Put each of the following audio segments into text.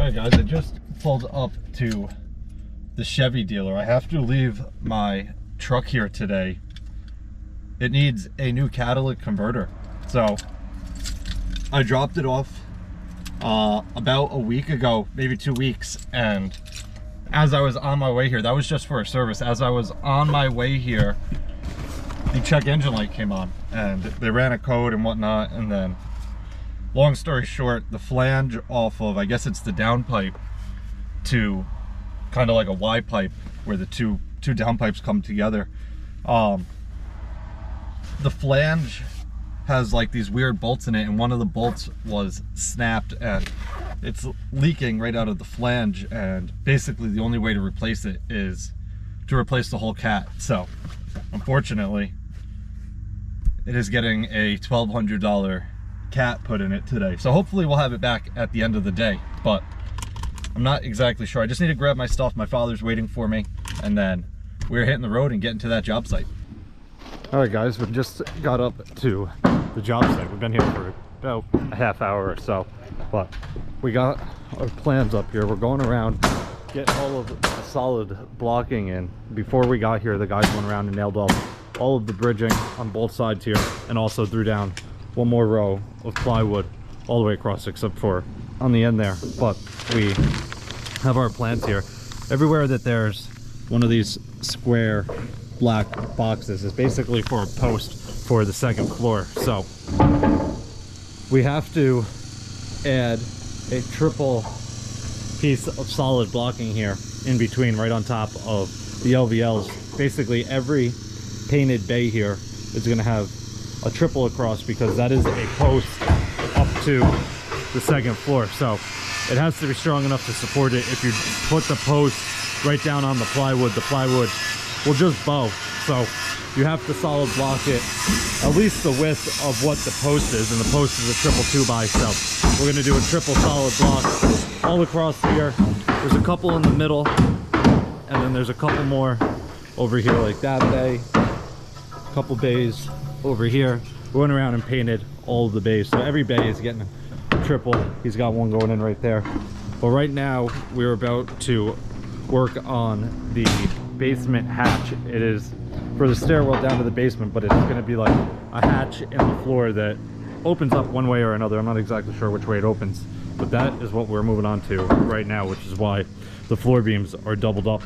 Alright guys, I just pulled up to the Chevy dealer. I have to leave my truck here today. It needs a new catalytic converter. So I dropped it off about a week ago, maybe 2 weeks, and as I was on my way here, that was just for a service. As I was on my way here, the check engine light came on and they ran a code and whatnot, and then long story short, the flange off of, I guess it's the downpipe to kind of like a Y pipe where the two downpipes come together. The flange has like these weird bolts in it, and one of the bolts was snapped and it's leaking right out of the flange, and basically the only way to replace it is to replace the whole cat. So unfortunately it is getting a $1,200 cat put in it today. So hopefully we'll have it back at the end of the day, but I'm not exactly sure. I just need to grab my stuff. My father's waiting for me, and then we're hitting the road and getting to that job site. All right guys, we just got up to the job site. We've been here for about a half hour or so, but we got our plans up here. We're going around, getting all of the solid blocking in. Before we got here, the guys went around and nailed all of the bridging on both sides here, and also threw down one more row of plywood all the way across, except for on the end there. But we have our plans here. Everywhere that there's one of these square black boxes is basically for a post for the second floor. So we have to add a triple piece of solid blocking here in between, right on top of the LVLs. Basically every painted bay here is going to have a triple across, because that is a post up to the second floor. So it has to be strong enough to support it. If you put the post right down on the plywood will just bow. So you have to solid block it at least the width of what the post is, and the post is a triple 2x. So we're going to do a triple solid block all across here. There's a couple in the middle, and then there's a couple more over here, like that bay, a couple bays over here. We went around and painted all of the bays, so every bay is getting a triple. He's got one going in right there. But right now we're about to work on the basement hatch. It is for the stairwell down to the basement, but it's going to be like a hatch in the floor that opens up one way or another. I'm not exactly sure which way it opens, but that is what we're moving on to right now, which is why the floor beams are doubled up.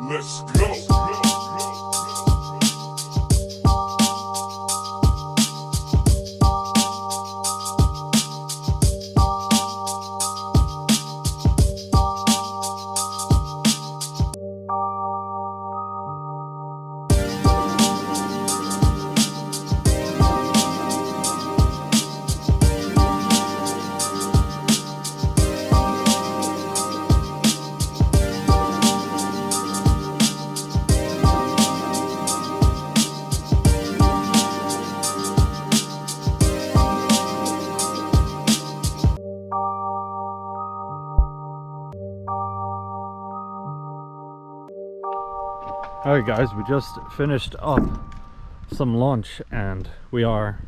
Let's go. All right, guys, we just finished up some lunch and we are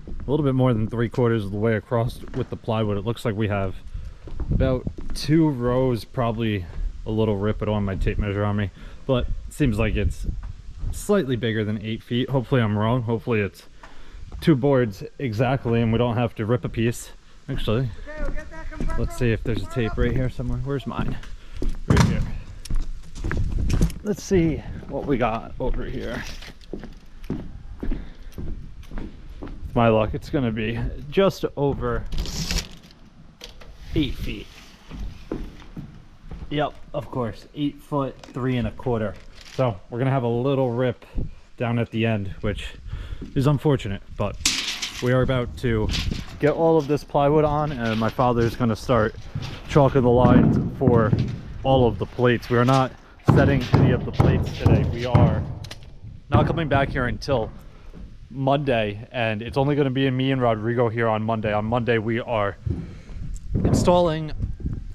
a little bit more than 3/4 of the way across with the plywood. It looks like we have about 2 rows, probably a little rip. I don't have my tape measure on me, but it seems like it's slightly bigger than 8 feet. Hopefully I'm wrong. Hopefully it's 2 boards exactly and we don't have to rip a piece. Actually, let's see if there's a tape right here somewhere. Where's mine? Right here. Let's see what we got over here. With my luck, it's gonna be just over 8 feet. Yep, of course, 8 foot 3 1/4. So we're gonna have a little rip down at the end, which is unfortunate, but we are about to get all of this plywood on and my father's gonna start chalking the lines for all of the plates. We are not setting any of the plates today. We are not coming back here until Monday, and it's only going to be me and Rodrigo here on Monday. On Monday we are installing,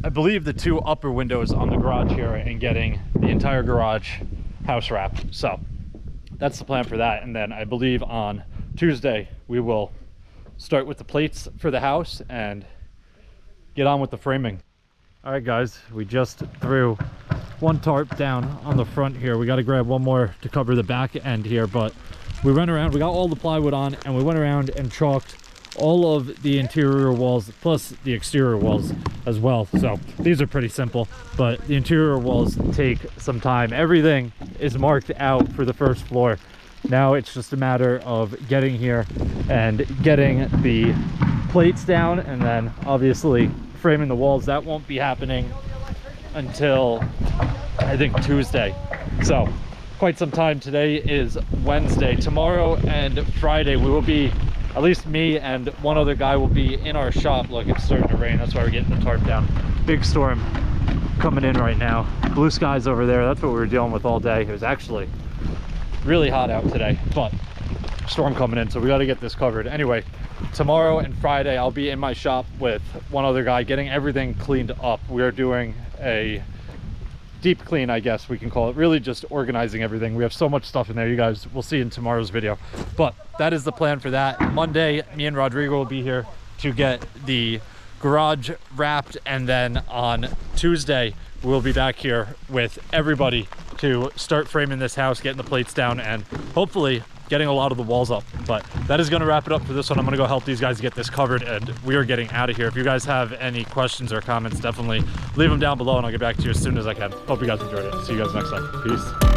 I believe, the 2 upper windows on the garage here and getting the entire garage house wrapped. So that's the plan for that, and then I believe on Tuesday we will start with the plates for the house and get on with the framing. All right, guys, we just threw 1 tarp down on the front here. We got to grab 1 more to cover the back end here, but we went around, we got all the plywood on, and we went around and chalked all of the interior walls plus the exterior walls as well. So these are pretty simple, but the interior walls take some time. Everything is marked out for the first floor. Now it's just a matter of getting here and getting the plates down, and then obviously framing the walls. That won't be happening until I think Tuesday. So quite some time. Today is Wednesday. Tomorrow and Friday we will be, at least me and 1 other guy will be in our shop. Look, it's starting to rain. That's why we're getting the tarp down. Big storm coming in right now. Blue skies over there. That's what we were dealing with all day. It was actually really hot out today, but storm coming in, so we got to get this covered. Anyway, tomorrow and Friday I'll be in my shop with 1 other guy getting everything cleaned up. We are doing a deep clean, I guess we can call it, really just organizing everything. We have so much stuff in there. You guys will see in tomorrow's video, but that is the plan for that. Monday me and Rodrigo will be here to get the garage wrapped, and then on Tuesday we'll be back here with everybody to start framing this house, getting the plates down, and hopefully getting a lot of the walls up. But that is going to wrap it up for this one. I'm going to go help these guys get this covered, and we are getting out of here. If you guys have any questions or comments, definitely leave them down below, and I'll get back to you as soon as I can. Hope you guys enjoyed it. See you guys next time. Peace.